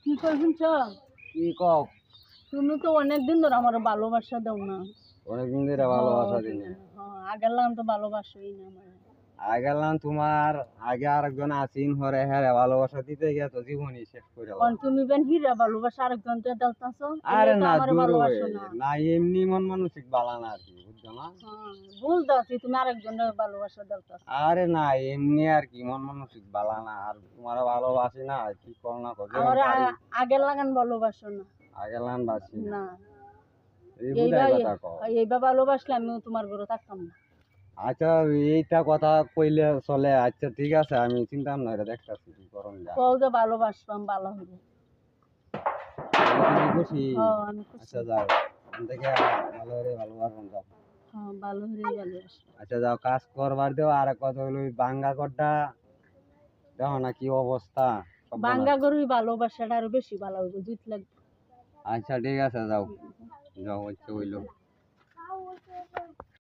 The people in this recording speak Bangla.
কি করবেন চ? কি কও? তুমি তো অনেকদিন ধরে আমার ভালোবাসা দাও না। অনেকদিন ধরে ভালোবাসা দিনে। আগের লাম তো ভালোবাসোই না আমার। আগেলাম তোমার আগে আরেকজন আছিন হরে হ্যাঁ ভালোবাসা দিতে গিয়ে তো জীবনই শেষ করে কোন তুমি বেন হিরা ভালোবাসা আরেকজন তে দাওতাছো? আরে না আমার দূর ভালোবাসো না। না এমনি মন মানসিক বালা না আর কি বুঝছো না? ভুল দাওছি তুমি আরেকজনের ভালোবাসা দাওতাছো। আরে না এমনি আর কি মন মানসিক বালা না আর তোমার ভালোবাসি না কি কর না কর আমার আগের লাগান ভালোবাসো না। আগেলাম বাসি না এই বুঝাই কথা কও। এইবার ভালোবাসলে আমিও তোমার ঘরে থাকতাম না। আচ্ছা এইটা কথা কইলে চলে আচ্ছা ঠিক আছে আমি চিন্তা ভাবনা করে দেখতাছি কি করণ যায় কও যে ভালোবাসবাম ভালো হবে। তুমি খুশি? আমি খুশি। আচ্ছা যাও এখান থেকে ভালো করে ভালোবাসুন যাও। ভালো হলেই ভালোবাসবো। আচ্ছা যাও কাজ করবার দেও আর কথা হলো ওই বাঙ্গা করটা দেখো না কি অবস্থা বাঙ্গা গরুই ভালোবাসাটা আরো বেশি ভালো হবে, জুত লাগবে। আচ্ছা ঠিক আছে যাও যাও হচ্ছে হইলো